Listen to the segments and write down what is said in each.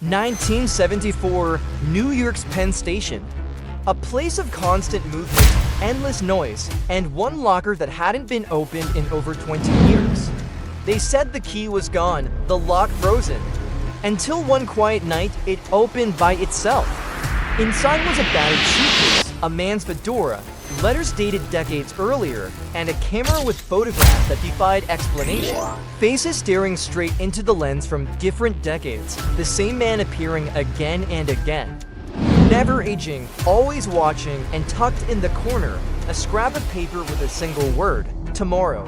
1974, New York's Penn Station. A place of constant movement, endless noise, and one locker that hadn't been opened in over 20 years. They said the key was gone, the lock frozen. Until one quiet night, it opened by itself. Inside was a battered suitcase, a man's fedora, letters dated decades earlier, and a camera with photographs that defied explanation. Faces staring straight into the lens from different decades, the same man appearing again and again. Never aging, always watching, and tucked in the corner, a scrap of paper with a single word, tomorrow.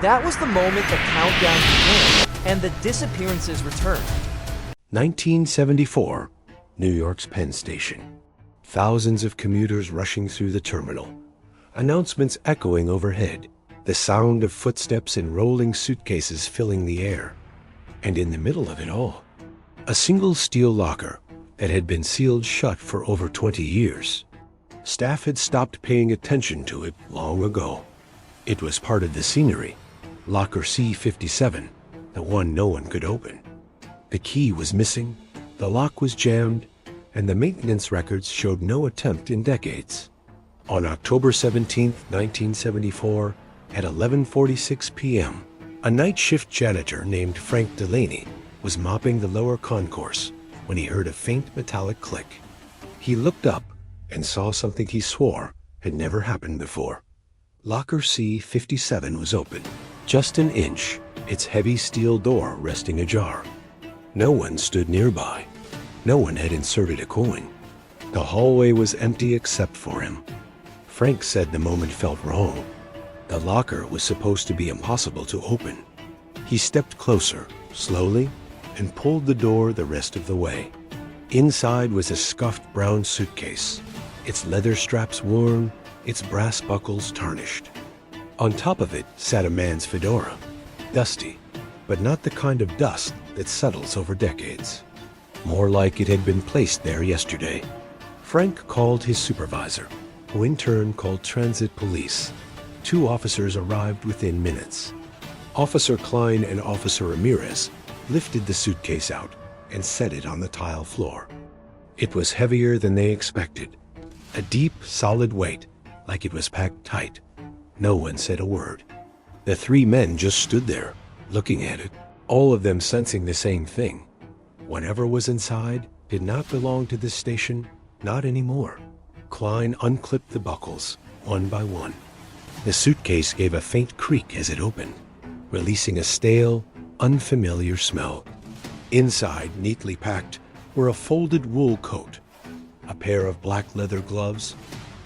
That was the moment the countdown began, and the disappearances returned. 1974, New York's Penn Station. Thousands of commuters rushing through the terminal. Announcements echoing overhead. The sound of footsteps and rolling suitcases filling the air. And in the middle of it all, a single steel locker that had been sealed shut for over 20 years. Staff had stopped paying attention to it long ago. It was part of the scenery. Locker C57, the one no one could open. The key was missing, the lock was jammed, and the maintenance records showed no attempt in decades. On October 17, 1974, at 11:46 p.m., a night shift janitor named Frank Delaney was mopping the lower concourse when he heard a faint metallic click. He looked up and saw something he swore had never happened before. Locker C57 was open, just an inch, its heavy steel door resting ajar. No one stood nearby. No one had inserted a coin. The hallway was empty except for him. Frank said the moment felt wrong. The locker was supposed to be impossible to open. He stepped closer, slowly, and pulled the door the rest of the way. Inside was a scuffed brown suitcase, its leather straps worn, its brass buckles tarnished. On top of it sat a man's fedora, dusty, but not the kind of dust that settles over decades. More like it had been placed there yesterday. Frank called his supervisor, who in turn called transit police. 2 officers arrived within minutes. Officer Klein and Officer Ramirez lifted the suitcase out and set it on the tile floor. It was heavier than they expected. A deep, solid weight, like it was packed tight. No one said a word. The 3 men just stood there, looking at it, all of them sensing the same thing. Whatever was inside did not belong to this station, not anymore. Klein unclipped the buckles, one by one. The suitcase gave a faint creak as it opened, releasing a stale, unfamiliar smell. Inside, neatly packed, were a folded wool coat, a pair of black leather gloves,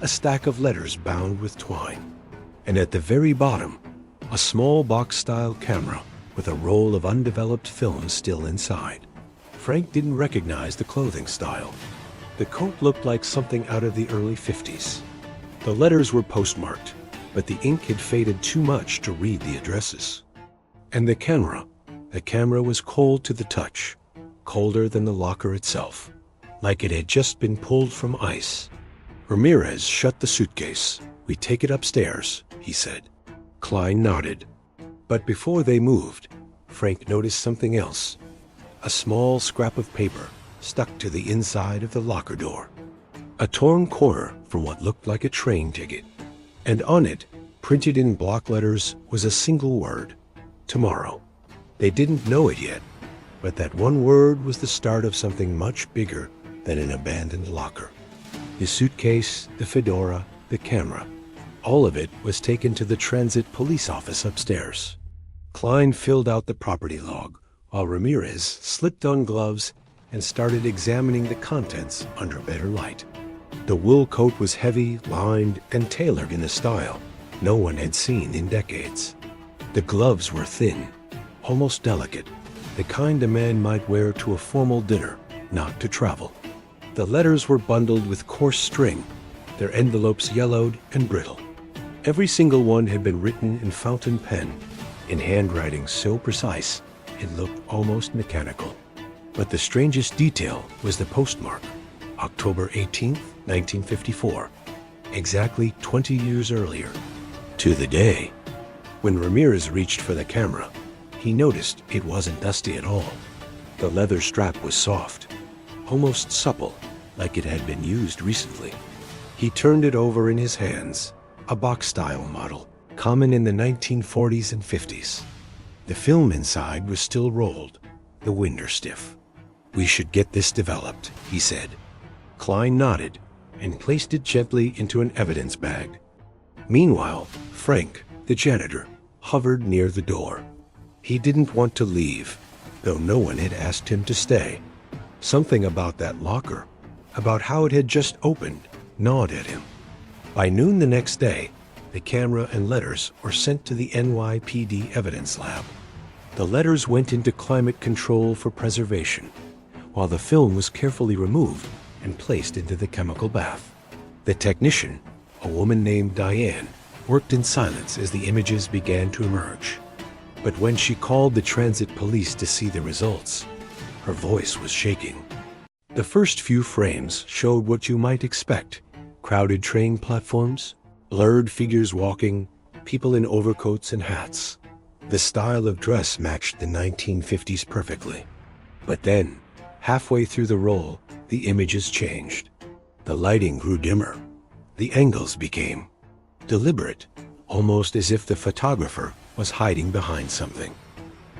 a stack of letters bound with twine, and at the very bottom, a small box-style camera with a roll of undeveloped film still inside. Frank didn't recognize the clothing style. The coat looked like something out of the early 50s. The letters were postmarked, but the ink had faded too much to read the addresses. And the camera was cold to the touch, colder than the locker itself, like it had just been pulled from ice. Ramirez shut the suitcase. "We take it upstairs," he said. Klein nodded. But before they moved, Frank noticed something else. A small scrap of paper stuck to the inside of the locker door. A torn corner from what looked like a train ticket. And on it, printed in block letters, was a single word: tomorrow. They didn't know it yet, but that one word was the start of something much bigger than an abandoned locker. The suitcase, the fedora, the camera, all of it was taken to the transit police office upstairs. Klein filled out the property log, while Ramirez slipped on gloves and started examining the contents under better light. The wool coat was heavy, lined, and tailored in a style no one had seen in decades. The gloves were thin, almost delicate, the kind a man might wear to a formal dinner, not to travel. The letters were bundled with coarse string, their envelopes yellowed and brittle. Every single one had been written in fountain pen, in handwriting so precise it looked almost mechanical. But the strangest detail was the postmark, October 18, 1954, exactly 20 years earlier, to the day. When Ramirez reached for the camera, he noticed it wasn't dusty at all. The leather strap was soft, almost supple, like it had been used recently. He turned it over in his hands, a box-style model, common in the 1940s and 50s. The film inside was still rolled, the winder stiff. "We should get this developed," he said. Klein nodded and placed it gently into an evidence bag. Meanwhile, Frank, the janitor, hovered near the door. He didn't want to leave, though no one had asked him to stay. Something about that locker, about how it had just opened, gnawed at him. By noon the next day, the camera and letters were sent to the NYPD evidence lab. The letters went into climate control for preservation, while the film was carefully removed and placed into the chemical bath. The technician, a woman named Diane, worked in silence as the images began to emerge. But when she called the transit police to see the results, her voice was shaking. The first few frames showed what you might expect: crowded train platforms, blurred figures walking, people in overcoats and hats. The style of dress matched the 1950s perfectly. But then, halfway through the roll, the images changed. The lighting grew dimmer. The angles became deliberate, almost as if the photographer was hiding behind something.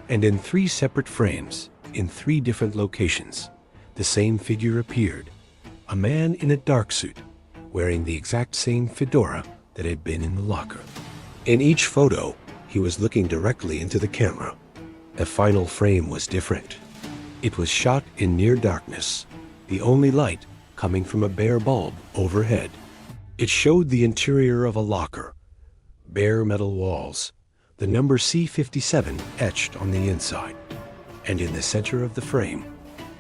And in 3 separate frames, in 3 different locations, the same figure appeared, a man in a dark suit, wearing the exact same fedora that had been in the locker. In each photo, he was looking directly into the camera. The final frame was different. It was shot in near darkness, the only light coming from a bare bulb overhead. It showed the interior of a locker, bare metal walls, the number C57 etched on the inside, and in the center of the frame,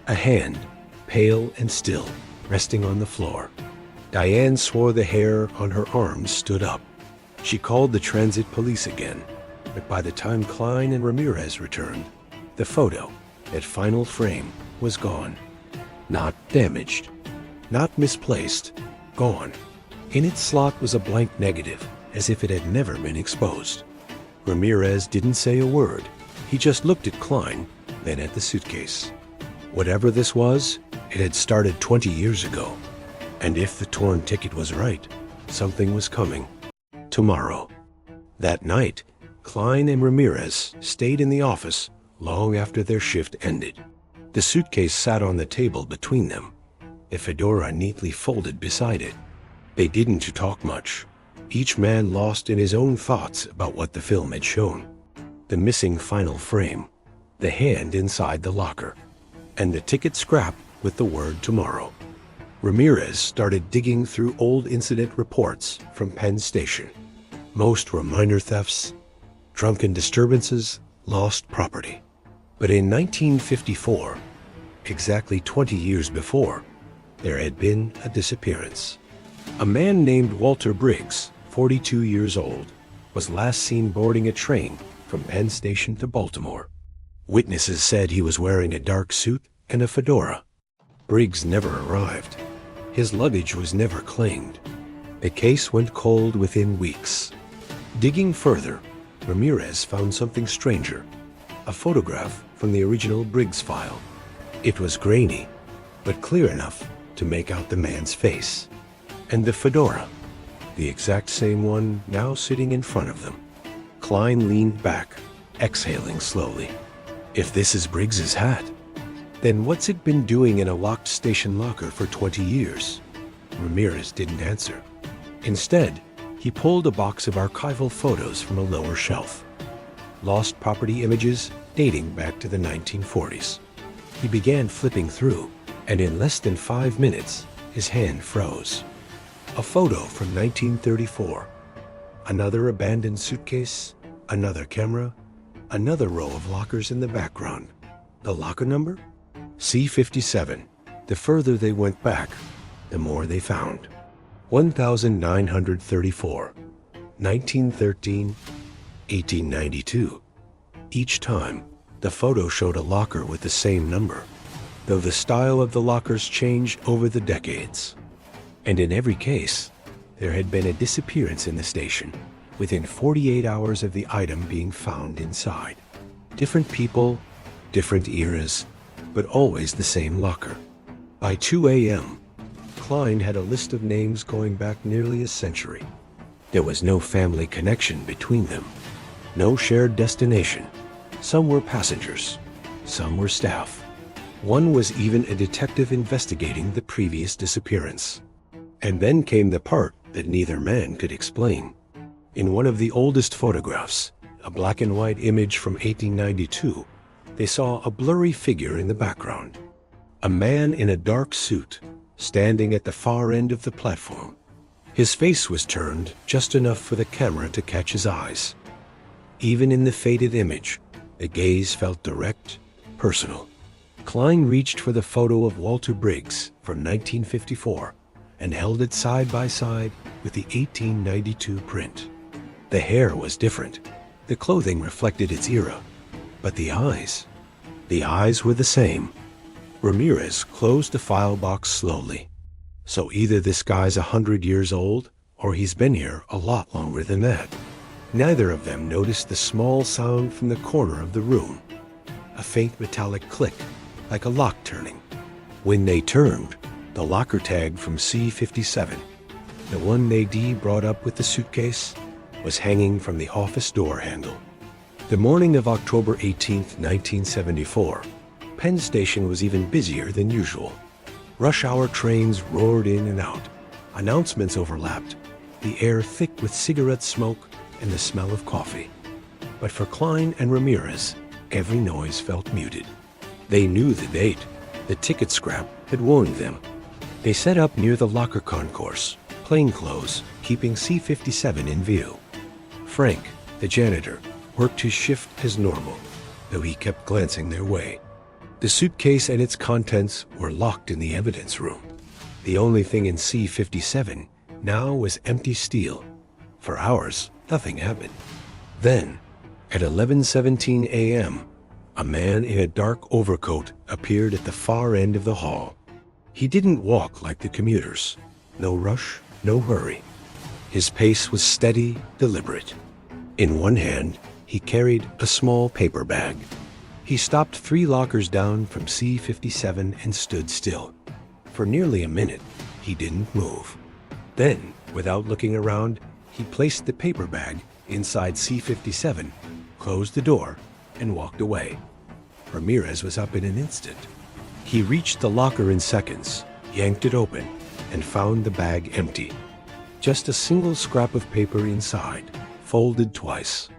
a hand, pale and still, resting on the floor. Diane swore the hair on her arms stood up. She called the transit police again, but by the time Klein and Ramirez returned, the photo, that final frame, was gone. Not damaged, not misplaced, gone. In its slot was a blank negative, as if it had never been exposed. Ramirez didn't say a word. He just looked at Klein, then at the suitcase. Whatever this was, it had started 20 years ago. And if the torn ticket was right, something was coming. Tomorrow. That night, Klein and Ramirez stayed in the office long after their shift ended. The suitcase sat on the table between them, a fedora neatly folded beside it. They didn't talk much, each man lost in his own thoughts about what the film had shown. The missing final frame, the hand inside the locker, and the ticket scrap with the word tomorrow. Ramirez started digging through old incident reports from Penn Station. Most were minor thefts, drunken disturbances, lost property. But in 1954, exactly 20 years before, there had been a disappearance. A man named Walter Briggs, 42 years old, was last seen boarding a train from Penn Station to Baltimore. Witnesses said he was wearing a dark suit and a fedora. Briggs never arrived. His luggage was never claimed. The case went cold within weeks. Digging further, Ramirez found something stranger, a photograph from the original Briggs file. It was grainy, but clear enough to make out the man's face. And the fedora, the exact same one now sitting in front of them. Klein leaned back, exhaling slowly. If this is Briggs's hat, then what's it been doing in a locked station locker for 20 years? Ramirez didn't answer. Instead, he pulled a box of archival photos from a lower shelf. Lost property images dating back to the 1940s. He began flipping through, and in less than 5 minutes, his hand froze. A photo from 1934. Another abandoned suitcase, another camera, another row of lockers in the background. The locker number? C57. The further they went back, the more they found. 1934, 1913, 1892. Each time, the photo showed a locker with the same number, though the style of the lockers changed over the decades. And in every case, there had been a disappearance in the station within 48 hours of the item being found inside. Different people, different eras, but always the same locker. By 2 a.m., Klein had a list of names going back nearly a century. There was no family connection between them, no shared destination. Some were passengers, some were staff. One was even a detective investigating the previous disappearance. And then came the part that neither man could explain. In one of the oldest photographs, a black and white image from 1892, they saw a blurry figure in the background. A man in a dark suit, standing at the far end of the platform. His face was turned just enough for the camera to catch his eyes. Even in the faded image, the gaze felt direct, personal. Klein reached for the photo of Walter Briggs from 1954 and held it side by side with the 1892 print. The hair was different. The clothing reflected its era. But the eyes were the same. Ramirez closed the file box slowly. So either this guy's 100 years old, or he's been here a lot longer than that. Neither of them noticed the small sound from the corner of the room. A faint metallic click, like a lock turning. When they turned, the locker tag from C-57, the one Nadine brought up with the suitcase, was hanging from the office door handle. The morning of October 18, 1974, Penn Station was even busier than usual. Rush hour trains roared in and out. Announcements overlapped, the air thick with cigarette smoke and the smell of coffee. But for Klein and Ramirez, every noise felt muted. They knew the date. The ticket scrap had warned them. They set up near the locker concourse, plainclothes, keeping C-57 in view. Frank, the janitor, worked his shift as normal, though he kept glancing their way. The suitcase and its contents were locked in the evidence room. The only thing in C-57 now was empty steel. For hours, nothing happened. Then, at 11:17 a.m., a man in a dark overcoat appeared at the far end of the hall. He didn't walk like the commuters. No rush, no hurry. His pace was steady, deliberate. In one hand, he carried a small paper bag. He stopped 3 lockers down from C-57 and stood still. For nearly a minute, he didn't move. Then, without looking around, he placed the paper bag inside C-57, closed the door, and walked away. Ramirez was up in an instant. He reached the locker in seconds, yanked it open, and found the bag empty. Just a single scrap of paper inside, folded twice.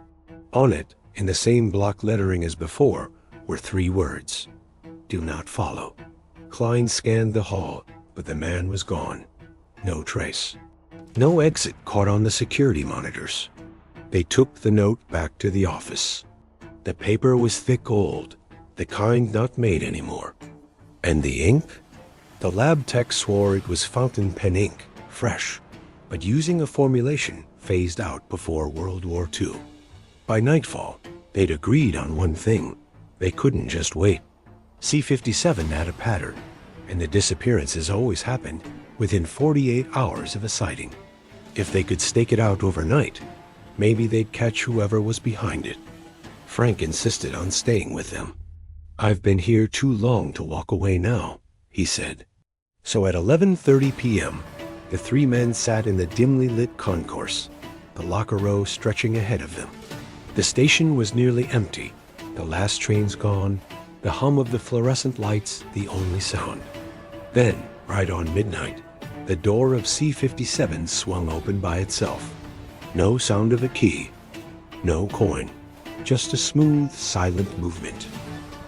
On it, in the same block lettering as before, were 3 words: "Do not follow." Klein scanned the hall, but the man was gone. No trace. No exit caught on the security monitors. They took the note back to the office. The paper was thick old, the kind not made anymore. And the ink? The lab tech swore it was fountain pen ink, fresh, but using a formulation phased out before World War II. By nightfall, they'd agreed on one thing. They couldn't just wait. C-57 had a pattern, and the disappearances always happened within 48 hours of a sighting. If they could stake it out overnight, maybe they'd catch whoever was behind it. Frank insisted on staying with them. "I've been here too long to walk away now," he said. So at 11:30 p.m., the 3 men sat in the dimly lit concourse, the locker row stretching ahead of them. The station was nearly empty, the last trains gone, the hum of the fluorescent lights the only sound. Then, right on midnight, the door of C-57 swung open by itself. No sound of a key, no coin, just a smooth, silent movement.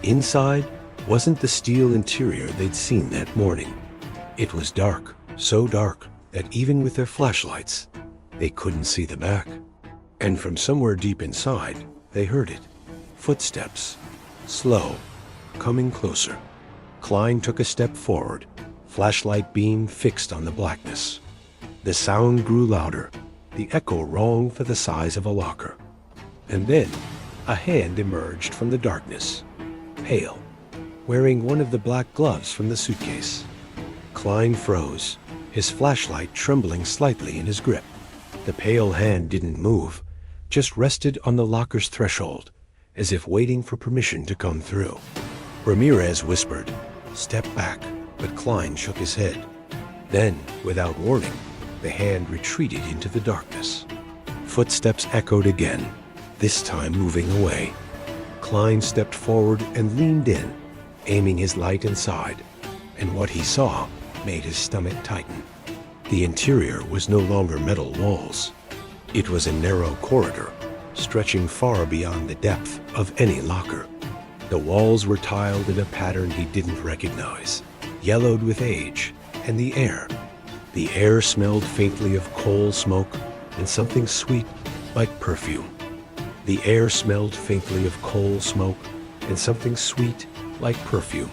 Inside wasn't the steel interior they'd seen that morning. It was dark, so dark that even with their flashlights, they couldn't see the back. And from somewhere deep inside, they heard it. Footsteps. Slow. Coming closer. Klein took a step forward, flashlight beam fixed on the blackness. The sound grew louder, the echo rang for the size of a locker. And then, a hand emerged from the darkness. Pale, wearing one of the black gloves from the suitcase. Klein froze, his flashlight trembling slightly in his grip. The pale hand didn't move, just rested on the locker's threshold, as if waiting for permission to come through. Ramirez whispered, "Step back," but Klein shook his head. Then, without warning, the hand retreated into the darkness. Footsteps echoed again, this time moving away. Klein stepped forward and leaned in, aiming his light inside, and what he saw made his stomach tighten. The interior was no longer metal walls. It was a narrow corridor, stretching far beyond the depth of any locker. The walls were tiled in a pattern he didn't recognize, yellowed with age, and the air smelled faintly of coal smoke and something sweet like perfume. The air smelled faintly of coal smoke and something sweet like perfume.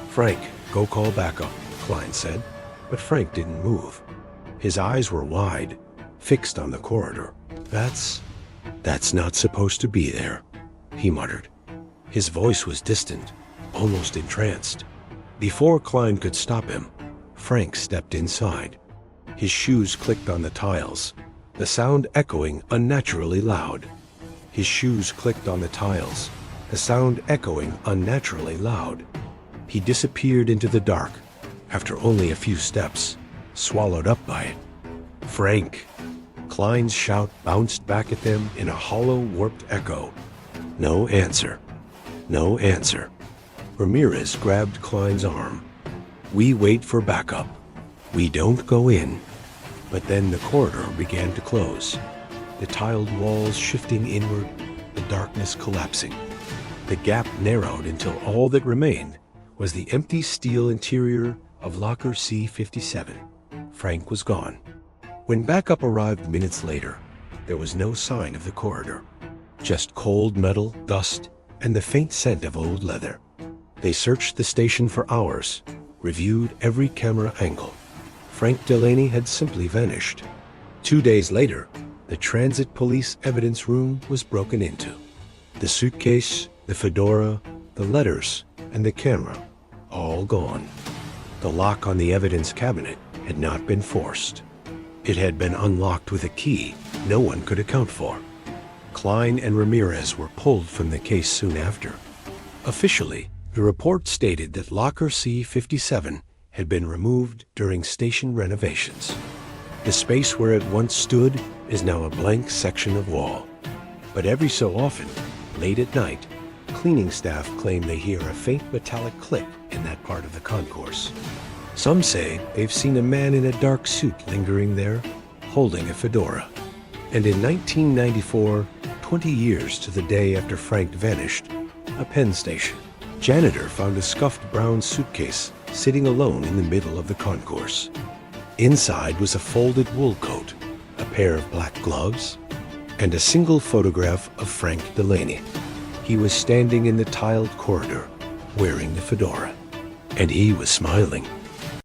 "Frank, go call backup," Klein said, but Frank didn't move. His eyes were wide, fixed on the corridor. That's not supposed to be there," he muttered. His voice was distant, almost entranced. Before Klein could stop him, Frank stepped inside. His shoes clicked on the tiles, the sound echoing unnaturally loud. His shoes clicked on the tiles, the sound echoing unnaturally loud. He disappeared into the dark, after only a few steps, swallowed up by it. "Frank!" Klein's shout bounced back at them in a hollow, warped echo. No answer. No answer. Ramirez grabbed Klein's arm. "We wait for backup. We don't go in." But then the corridor began to close, the tiled walls shifting inward, the darkness collapsing. The gap narrowed until all that remained was the empty steel interior of locker C-57. Frank was gone. When backup arrived minutes later, there was no sign of the corridor. Just cold metal, dust, and the faint scent of old leather. They searched the station for hours, reviewed every camera angle. Frank Delaney had simply vanished. 2 days later, the transit police evidence room was broken into. The suitcase, the fedora, the letters, and the camera, all gone. The lock on the evidence cabinet had not been forced. It had been unlocked with a key no one could account for. Klein and Ramirez were pulled from the case soon after. Officially, the report stated that locker C-57 had been removed during station renovations. The space where it once stood is now a blank section of wall. But every so often, late at night, cleaning staff claim they hear a faint metallic click in that part of the concourse. Some say they've seen a man in a dark suit lingering there, holding a fedora. And in 1994, 20 years to the day after Frank vanished, a Penn station janitor found a scuffed brown suitcase sitting alone in the middle of the concourse. Inside was a folded wool coat, a pair of black gloves, and a single photograph of Frank Delaney. He was standing in the tiled corridor, wearing the fedora, and he was smiling.